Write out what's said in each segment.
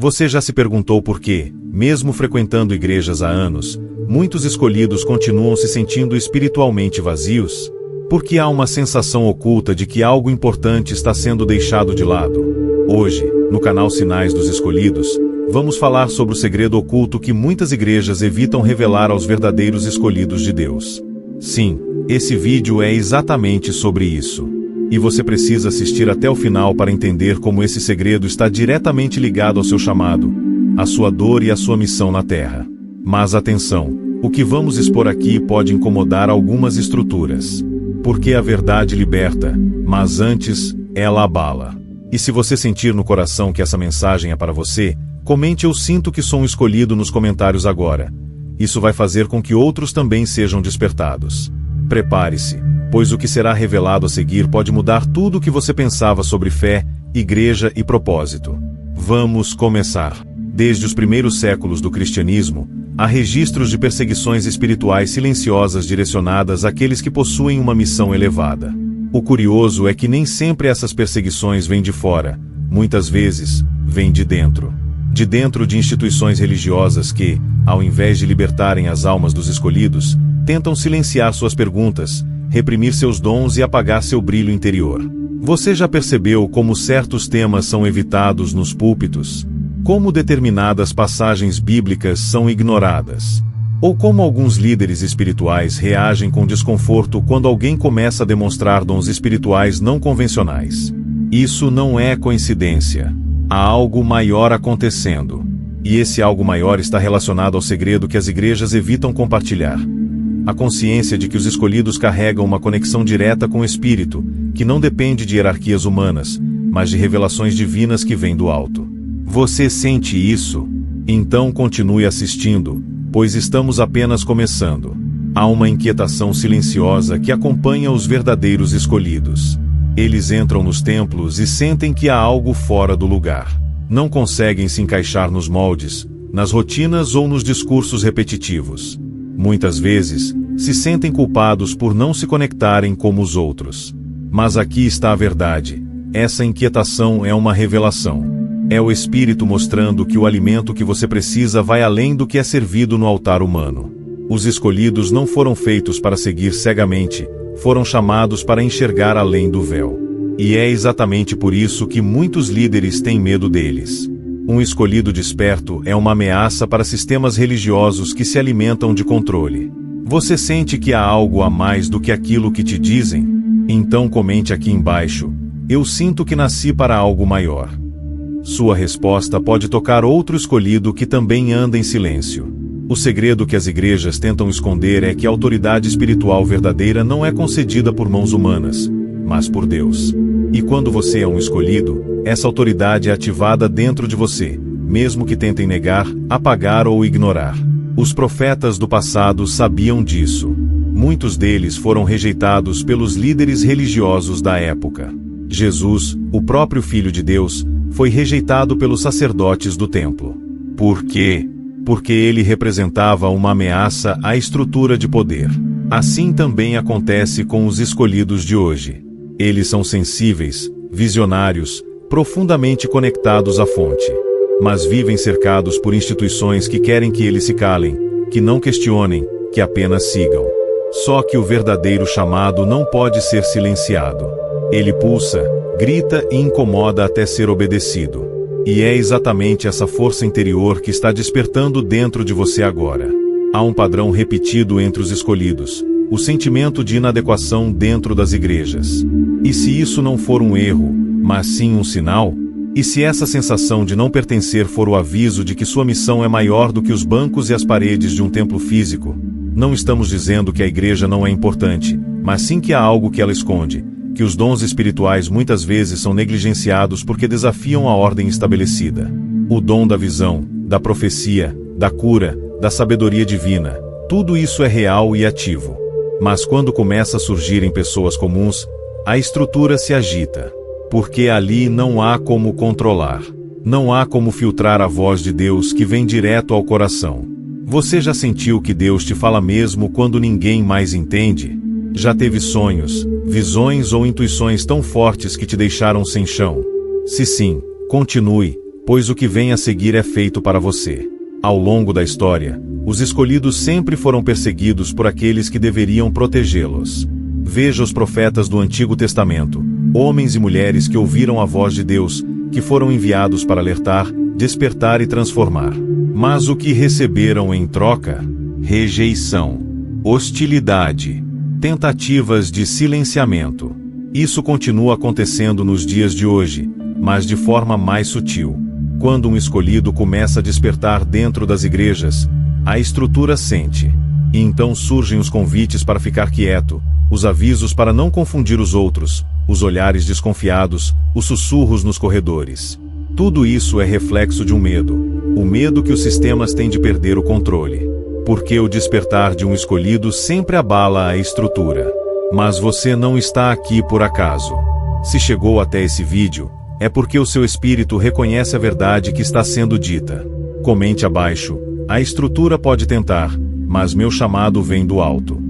Você já se perguntou por que, mesmo frequentando igrejas há anos, muitos escolhidos continuam se sentindo espiritualmente vazios? Porque há uma sensação oculta de que algo importante está sendo deixado de lado. Hoje, no canal Sinais dos Escolhidos, vamos falar sobre o segredo oculto que muitas igrejas evitam revelar aos verdadeiros escolhidos de Deus. Sim, esse vídeo é exatamente sobre isso. E você precisa assistir até o final para entender como esse segredo está diretamente ligado ao seu chamado, à sua dor e à sua missão na Terra. Mas atenção, o que vamos expor aqui pode incomodar algumas estruturas. Porque a verdade liberta, mas antes, ela abala. E se você sentir no coração que essa mensagem é para você, comente "Eu sinto que sou um escolhido" nos comentários agora. Isso vai fazer com que outros também sejam despertados. Prepare-se, pois o que será revelado a seguir pode mudar tudo o que você pensava sobre fé, igreja e propósito. Vamos começar. Desde os primeiros séculos do cristianismo, há registros de perseguições espirituais silenciosas direcionadas àqueles que possuem uma missão elevada. O curioso é que nem sempre essas perseguições vêm de fora, muitas vezes, vêm de dentro. De dentro de instituições religiosas que, ao invés de libertarem as almas dos escolhidos, tentam silenciar suas perguntas, reprimir seus dons e apagar seu brilho interior. Você já percebeu como certos temas são evitados nos púlpitos? Como determinadas passagens bíblicas são ignoradas? Ou como alguns líderes espirituais reagem com desconforto quando alguém começa a demonstrar dons espirituais não convencionais? Isso não é coincidência. Há algo maior acontecendo. E esse algo maior está relacionado ao segredo que as igrejas evitam compartilhar. A consciência de que os escolhidos carregam uma conexão direta com o Espírito, que não depende de hierarquias humanas, mas de revelações divinas que vêm do alto. Você sente isso? Então continue assistindo, pois estamos apenas começando. Há uma inquietação silenciosa que acompanha os verdadeiros escolhidos. Eles entram nos templos e sentem que há algo fora do lugar. Não conseguem se encaixar nos moldes, nas rotinas ou nos discursos repetitivos. Muitas vezes, se sentem culpados por não se conectarem como os outros. Mas aqui está a verdade. Essa inquietação é uma revelação. É o Espírito mostrando que o alimento que você precisa vai além do que é servido no altar humano. Os escolhidos não foram feitos para seguir cegamente, foram chamados para enxergar além do véu. E é exatamente por isso que muitos líderes têm medo deles. Um escolhido desperto é uma ameaça para sistemas religiosos que se alimentam de controle. Você sente que há algo a mais do que aquilo que te dizem? Então comente aqui embaixo: "Eu sinto que nasci para algo maior." Sua resposta pode tocar outro escolhido que também anda em silêncio. O segredo que as igrejas tentam esconder é que a autoridade espiritual verdadeira não é concedida por mãos humanas, mas por Deus. E quando você é um escolhido, essa autoridade é ativada dentro de você, mesmo que tentem negar, apagar ou ignorar. Os profetas do passado sabiam disso. Muitos deles foram rejeitados pelos líderes religiosos da época. Jesus, o próprio Filho de Deus, foi rejeitado pelos sacerdotes do templo. Por quê? Porque ele representava uma ameaça à estrutura de poder. Assim também acontece com os escolhidos de hoje. Eles são sensíveis, visionários, profundamente conectados à fonte. Mas vivem cercados por instituições que querem que eles se calem, que não questionem, que apenas sigam. Só que o verdadeiro chamado não pode ser silenciado. Ele pulsa, grita e incomoda até ser obedecido. E é exatamente essa força interior que está despertando dentro de você agora. Há um padrão repetido entre os escolhidos: o sentimento de inadequação dentro das igrejas. E se isso não for um erro, mas sim um sinal? E se essa sensação de não pertencer for o aviso de que sua missão é maior do que os bancos e as paredes de um templo físico? Não estamos dizendo que a igreja não é importante, mas sim que há algo que ela esconde, que os dons espirituais muitas vezes são negligenciados porque desafiam a ordem estabelecida. O dom da visão, da profecia, da cura, da sabedoria divina, tudo isso é real e ativo. Mas quando começa a surgir em pessoas comuns, a estrutura se agita. Porque ali não há como controlar. Não há como filtrar a voz de Deus que vem direto ao coração. Você já sentiu que Deus te fala mesmo quando ninguém mais entende? Já teve sonhos, visões ou intuições tão fortes que te deixaram sem chão? Se sim, continue, pois o que vem a seguir é feito para você. Ao longo da história, os escolhidos sempre foram perseguidos por aqueles que deveriam protegê-los. Veja os profetas do Antigo Testamento, homens e mulheres que ouviram a voz de Deus, que foram enviados para alertar, despertar e transformar. Mas o que receberam em troca? Rejeição, hostilidade, tentativas de silenciamento. Isso continua acontecendo nos dias de hoje, mas de forma mais sutil. Quando um escolhido começa a despertar dentro das igrejas, a estrutura sente. E então surgem os convites para ficar quieto, os avisos para não confundir os outros, os olhares desconfiados, os sussurros nos corredores. Tudo isso é reflexo de um medo, o medo que os sistemas têm de perder o controle. Porque o despertar de um escolhido sempre abala a estrutura. Mas você não está aqui por acaso. Se chegou até esse vídeo, é porque o seu espírito reconhece a verdade que está sendo dita. Comente abaixo: a estrutura pode tentar, mas meu chamado vem do alto.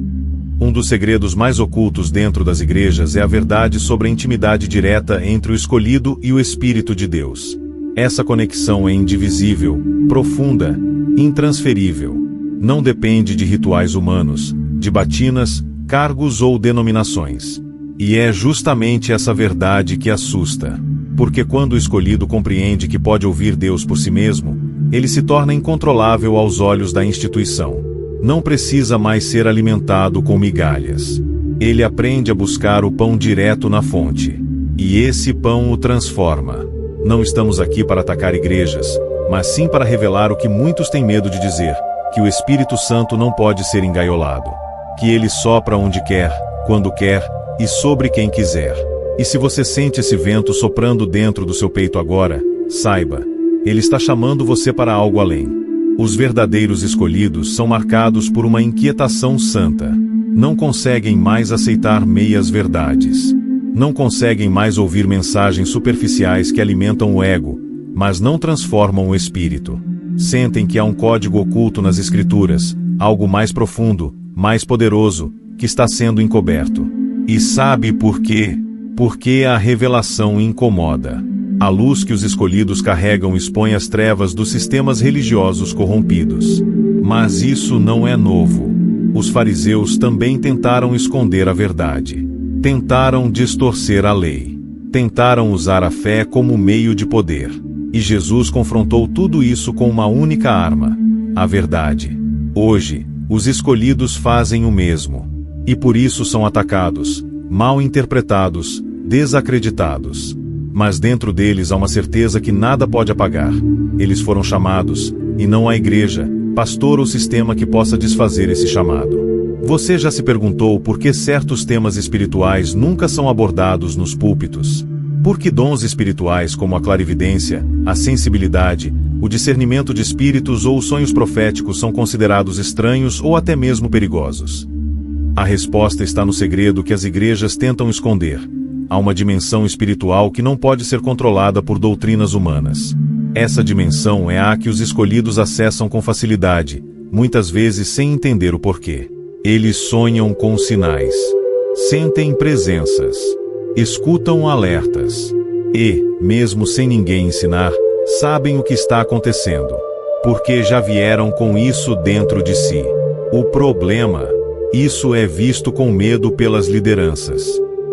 Um dos segredos mais ocultos dentro das igrejas é a verdade sobre a intimidade direta entre o escolhido e o Espírito de Deus. Essa conexão é indivisível, profunda, intransferível. Não depende de rituais humanos, de batinas, cargos ou denominações. E é justamente essa verdade que assusta. Porque quando o escolhido compreende que pode ouvir Deus por si mesmo, ele se torna incontrolável aos olhos da instituição. Não precisa mais ser alimentado com migalhas. Ele aprende a buscar o pão direto na fonte. E esse pão o transforma. Não estamos aqui para atacar igrejas, mas sim para revelar o que muitos têm medo de dizer, que o Espírito Santo não pode ser engaiolado. Que ele sopra onde quer, quando quer, e sobre quem quiser. E se você sente esse vento soprando dentro do seu peito agora, saiba, ele está chamando você para algo além. Os verdadeiros escolhidos são marcados por uma inquietação santa. Não conseguem mais aceitar meias verdades. Não conseguem mais ouvir mensagens superficiais que alimentam o ego, mas não transformam o espírito. Sentem que há um código oculto nas escrituras, algo mais profundo, mais poderoso, que está sendo encoberto. E sabe por quê? Porque a revelação incomoda. A luz que os escolhidos carregam expõe as trevas dos sistemas religiosos corrompidos. Mas isso não é novo. Os fariseus também tentaram esconder a verdade. Tentaram distorcer a lei. Tentaram usar a fé como meio de poder. E Jesus confrontou tudo isso com uma única arma: a verdade. Hoje, os escolhidos fazem o mesmo. E por isso são atacados, mal interpretados, desacreditados. Mas dentro deles há uma certeza que nada pode apagar. Eles foram chamados, e não há igreja, pastor ou sistema que possa desfazer esse chamado. Você já se perguntou por que certos temas espirituais nunca são abordados nos púlpitos? Por que dons espirituais como a clarividência, a sensibilidade, o discernimento de espíritos ou os sonhos proféticos são considerados estranhos ou até mesmo perigosos? A resposta está no segredo que as igrejas tentam esconder. Há uma dimensão espiritual que não pode ser controlada por doutrinas humanas. Essa dimensão é a que os escolhidos acessam com facilidade, muitas vezes sem entender o porquê. Eles sonham com sinais, sentem presenças, escutam alertas e, mesmo sem ninguém ensinar, sabem o que está acontecendo, porque já vieram com isso dentro de si. O problema: isso é visto com medo pelas lideranças,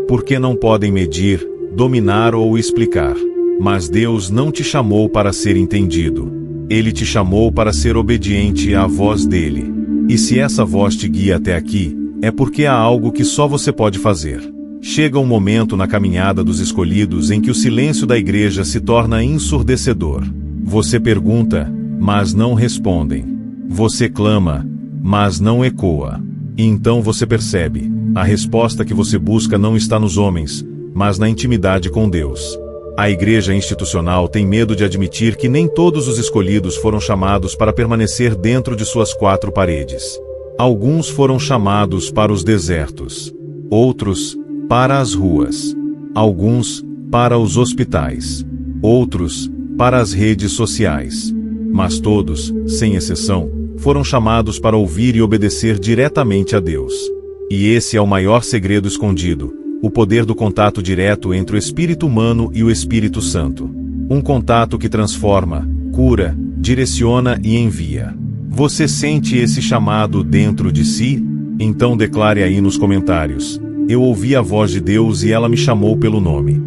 porque não podem medir, dominar ou explicar. Mas Deus não te chamou para ser entendido. Ele te chamou para ser obediente à voz dele. E se essa voz te guia até aqui, é porque há algo que só você pode fazer. Chega um momento na caminhada dos escolhidos em que o silêncio da igreja se torna ensurdecedor. Você pergunta, mas não respondem. Você clama, mas não ecoa. E então você percebe, a resposta que você busca não está nos homens, mas na intimidade com Deus. A igreja institucional tem medo de admitir que nem todos os escolhidos foram chamados para permanecer dentro de suas quatro paredes. Alguns foram chamados para os desertos. Outros, para as ruas. Alguns, para os hospitais. Outros, para as redes sociais. Mas todos, sem exceção, foram chamados para ouvir e obedecer diretamente a Deus. E esse é o maior segredo escondido: o poder do contato direto entre o espírito humano e o Espírito Santo. Um contato que transforma, cura, direciona e envia. Você sente esse chamado dentro de si? Então declare aí nos comentários: eu ouvi a voz de Deus e ela me chamou pelo nome.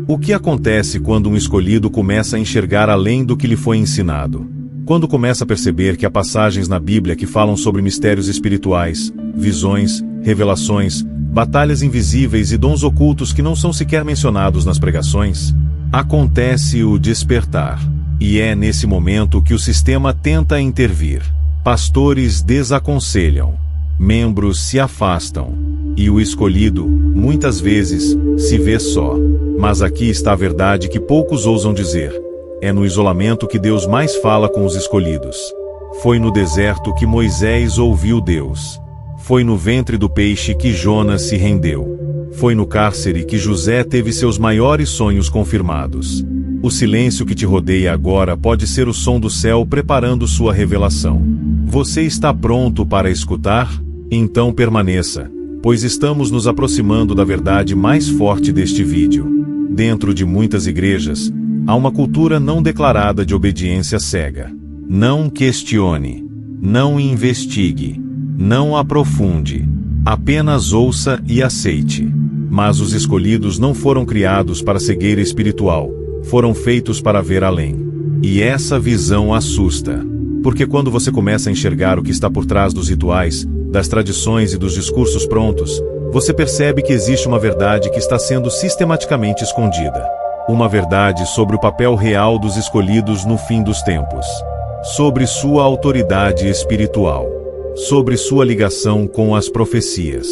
O que acontece quando um escolhido começa a enxergar além do que lhe foi ensinado? Quando começa a perceber que há passagens na Bíblia que falam sobre mistérios espirituais, visões, revelações, batalhas invisíveis e dons ocultos que não são sequer mencionados nas pregações? Acontece o despertar. E é nesse momento que o sistema tenta intervir. Pastores desaconselham. Membros se afastam. E o escolhido, muitas vezes, se vê só. Mas aqui está a verdade que poucos ousam dizer. É no isolamento que Deus mais fala com os escolhidos. Foi no deserto que Moisés ouviu Deus. Foi no ventre do peixe que Jonas se rendeu. Foi no cárcere que José teve seus maiores sonhos confirmados. O silêncio que te rodeia agora pode ser o som do céu preparando sua revelação. Você está pronto para escutar? Então permaneça, pois estamos nos aproximando da verdade mais forte deste vídeo. Dentro de muitas igrejas, há uma cultura não declarada de obediência cega. Não questione, não investigue, não aprofunde, apenas ouça e aceite. Mas os escolhidos não foram criados para cegueira espiritual, foram feitos para ver além. E essa visão assusta. Porque quando você começa a enxergar o que está por trás dos rituais, das tradições e dos discursos prontos, você percebe que existe uma verdade que está sendo sistematicamente escondida. Uma verdade sobre o papel real dos escolhidos no fim dos tempos. Sobre sua autoridade espiritual. Sobre sua ligação com as profecias.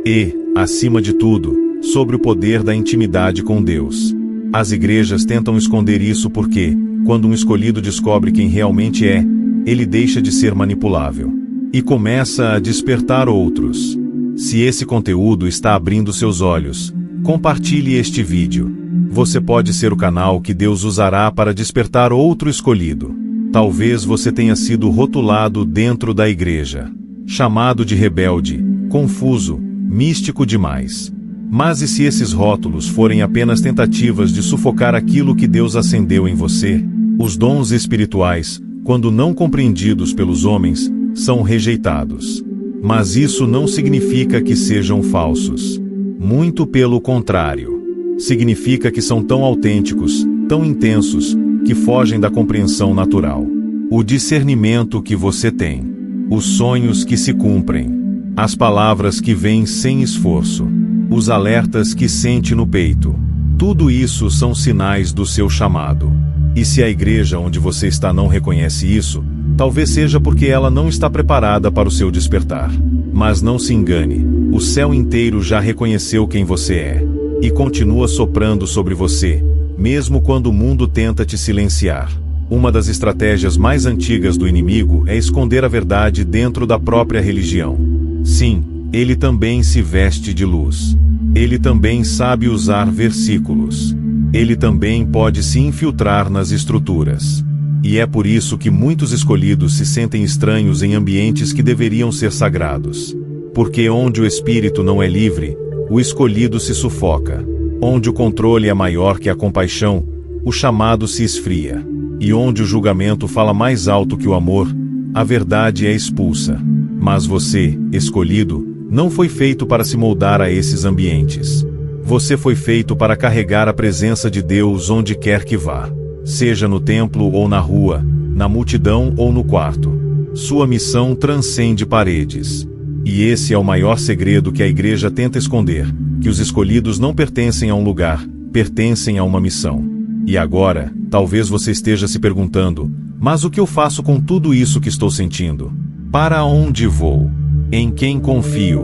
E, acima de tudo, sobre o poder da intimidade com Deus. As igrejas tentam esconder isso porque, quando um escolhido descobre quem realmente é, ele deixa de ser manipulável. E começa a despertar outros. Se esse conteúdo está abrindo seus olhos, compartilhe este vídeo. Você pode ser o canal que Deus usará para despertar outro escolhido. Talvez você tenha sido rotulado dentro da igreja. Chamado de rebelde, confuso, místico demais. Mas e se esses rótulos forem apenas tentativas de sufocar aquilo que Deus acendeu em você? Os dons espirituais, quando não compreendidos pelos homens, são rejeitados. Mas isso não significa que sejam falsos. Muito pelo contrário. Significa que são tão autênticos, tão intensos, que fogem da compreensão natural. O discernimento que você tem. Os sonhos que se cumprem. As palavras que vêm sem esforço. Os alertas que sente no peito. Tudo isso são sinais do seu chamado. E se a igreja onde você está não reconhece isso, talvez seja porque ela não está preparada para o seu despertar. Mas não se engane, o céu inteiro já reconheceu quem você é. E continua soprando sobre você, mesmo quando o mundo tenta te silenciar. Uma das estratégias mais antigas do inimigo é esconder a verdade dentro da própria religião. Sim, ele também se veste de luz. Ele também sabe usar versículos. Ele também pode se infiltrar nas estruturas. E é por isso que muitos escolhidos se sentem estranhos em ambientes que deveriam ser sagrados. Porque onde o espírito não é livre, o escolhido se sufoca. Onde o controle é maior que a compaixão, o chamado se esfria. E onde o julgamento fala mais alto que o amor, a verdade é expulsa. Mas você, escolhido, não foi feito para se moldar a esses ambientes. Você foi feito para carregar a presença de Deus onde quer que vá. Seja no templo ou na rua, na multidão ou no quarto. Sua missão transcende paredes. E esse é o maior segredo que a igreja tenta esconder, que os escolhidos não pertencem a um lugar, pertencem a uma missão. E agora, talvez você esteja se perguntando, mas o que eu faço com tudo isso que estou sentindo? Para onde vou? Em quem confio?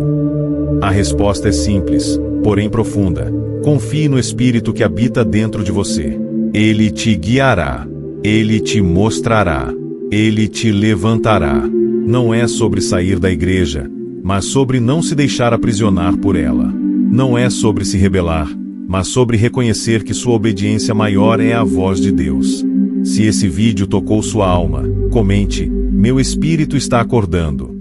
A resposta é simples, porém profunda. Confie no Espírito que habita dentro de você. Ele te guiará. Ele te mostrará. Ele te levantará. Não é sobre sair da igreja, mas sobre não se deixar aprisionar por ela. Não é sobre se rebelar, mas sobre reconhecer que sua obediência maior é a voz de Deus. Se esse vídeo tocou sua alma, comente: meu espírito está acordando.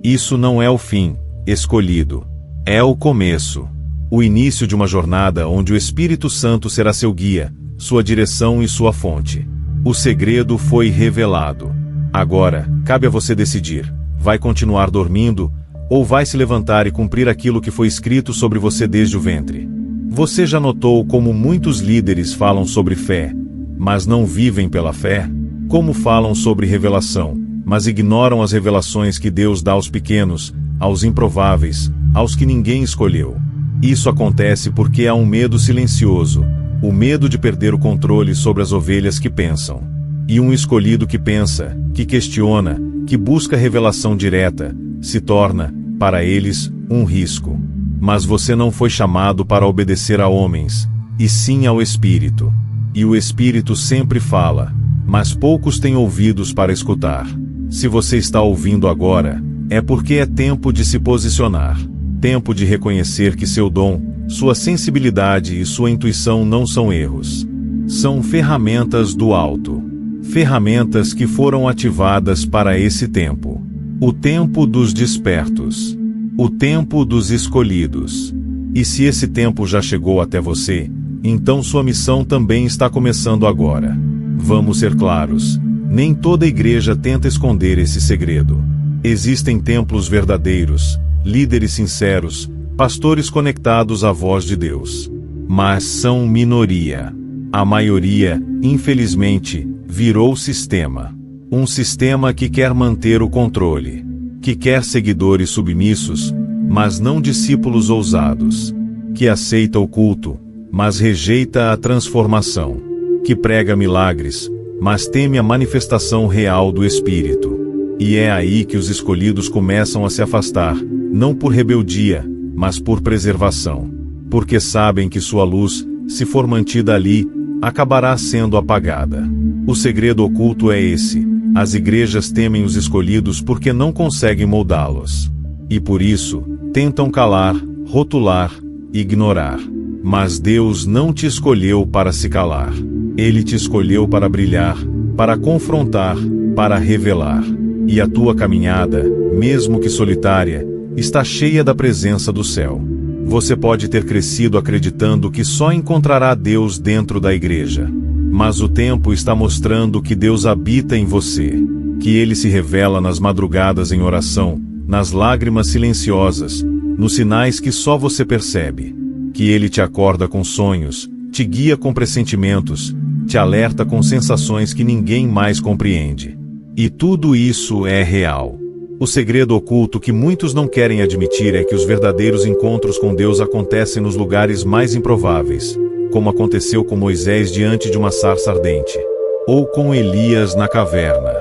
Isso não é o fim, escolhido. É o começo. O início de uma jornada onde o Espírito Santo será seu guia, sua direção e sua fonte. O segredo foi revelado. Agora, cabe a você decidir: vai continuar dormindo, ou vai se levantar e cumprir aquilo que foi escrito sobre você desde o ventre? Você já notou como muitos líderes falam sobre fé, mas não vivem pela fé? Como falam sobre revelação, mas ignoram as revelações que Deus dá aos pequenos, aos improváveis, aos que ninguém escolheu? Isso acontece porque há um medo silencioso, o medo de perder o controle sobre as ovelhas que pensam. E um escolhido que pensa, que questiona, que busca revelação direta, se torna, para eles, um risco. Mas você não foi chamado para obedecer a homens, e sim ao Espírito. E o Espírito sempre fala, mas poucos têm ouvidos para escutar. Se você está ouvindo agora, é porque é tempo de se posicionar. Tempo de reconhecer que seu dom, sua sensibilidade e sua intuição não são erros. São ferramentas do alto. Ferramentas que foram ativadas para esse tempo. O tempo dos despertos. O tempo dos escolhidos. E se esse tempo já chegou até você, então sua missão também está começando agora. Vamos ser claros, nem toda igreja tenta esconder esse segredo. Existem templos verdadeiros, líderes sinceros, pastores conectados à voz de Deus. Mas são minoria. A maioria, infelizmente, virou sistema. Um sistema que quer manter o controle. Que quer seguidores submissos, mas não discípulos ousados. Que aceita o culto, mas rejeita a transformação. Que prega milagres, mas teme a manifestação real do Espírito. E é aí que os escolhidos começam a se afastar, não por rebeldia, mas por preservação. Porque sabem que sua luz, se for mantida ali, acabará sendo apagada. O segredo oculto é esse: as igrejas temem os escolhidos porque não conseguem moldá-los. E por isso, tentam calar, rotular, ignorar. Mas Deus não te escolheu para se calar. Ele te escolheu para brilhar, para confrontar, para revelar. E a tua caminhada, mesmo que solitária, está cheia da presença do céu. Você pode ter crescido acreditando que só encontrará Deus dentro da igreja. Mas o tempo está mostrando que Deus habita em você. Que Ele se revela nas madrugadas em oração, nas lágrimas silenciosas, nos sinais que só você percebe. Que Ele te acorda com sonhos, te guia com pressentimentos, te alerta com sensações que ninguém mais compreende. E tudo isso é real. O segredo oculto que muitos não querem admitir é que os verdadeiros encontros com Deus acontecem nos lugares mais improváveis, como aconteceu com Moisés diante de uma sarça ardente, ou com Elias na caverna,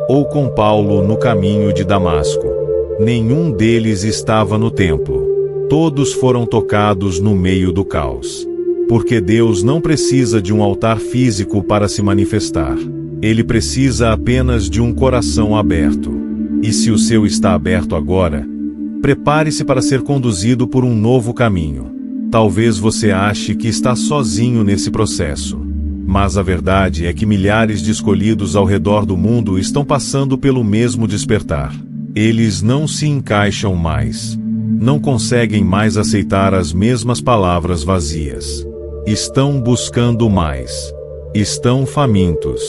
ou com Paulo no caminho de Damasco. Nenhum deles estava no templo. Todos foram tocados no meio do caos. Porque Deus não precisa de um altar físico para se manifestar. Ele precisa apenas de um coração aberto. E se o seu está aberto agora, prepare-se para ser conduzido por um novo caminho. Talvez você ache que está sozinho nesse processo. Mas a verdade é que milhares de escolhidos ao redor do mundo estão passando pelo mesmo despertar. Eles não se encaixam mais. Não conseguem mais aceitar as mesmas palavras vazias. Estão buscando mais. Estão famintos.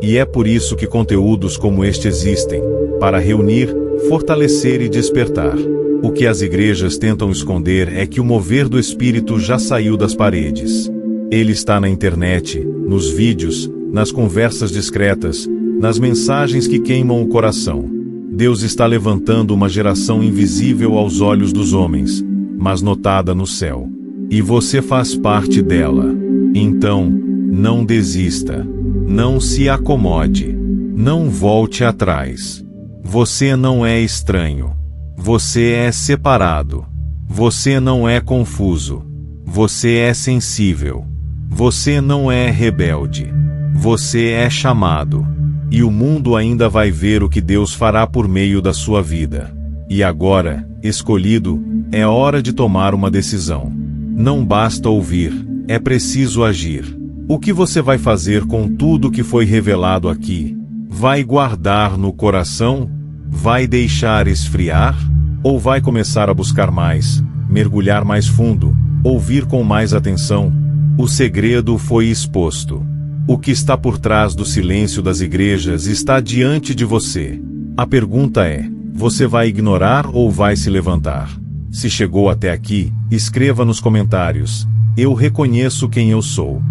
E é por isso que conteúdos como este existem, para reunir, fortalecer e despertar. O que as igrejas tentam esconder é que o mover do Espírito já saiu das paredes. Ele está na internet, nos vídeos, nas conversas discretas, nas mensagens que queimam o coração. Deus está levantando uma geração invisível aos olhos dos homens, mas notada no céu. E você faz parte dela. Então, não desista. Não se acomode. Não volte atrás. Você não é estranho. Você é separado. Você não é confuso. Você é sensível. Você não é rebelde. Você é chamado. E o mundo ainda vai ver o que Deus fará por meio da sua vida. E agora, escolhido, é hora de tomar uma decisão. Não basta ouvir, é preciso agir. O que você vai fazer com tudo que foi revelado aqui? Vai guardar no coração? Vai deixar esfriar? Ou vai começar a buscar mais, mergulhar mais fundo, ouvir com mais atenção? O segredo foi exposto. O que está por trás do silêncio das igrejas está diante de você. A pergunta é: você vai ignorar ou vai se levantar? Se chegou até aqui, escreva nos comentários: eu reconheço quem eu sou.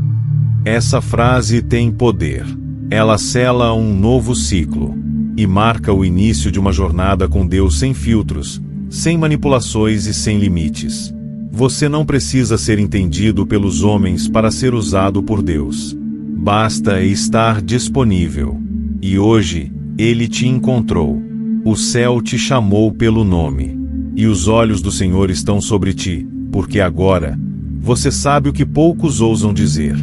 Essa frase tem poder. Ela sela um novo ciclo e marca o início de uma jornada com Deus sem filtros, sem manipulações e sem limites. Você não precisa ser entendido pelos homens para ser usado por Deus. Basta estar disponível. E hoje, Ele te encontrou. O céu te chamou pelo nome. E os olhos do Senhor estão sobre ti, porque agora, você sabe o que poucos ousam dizer.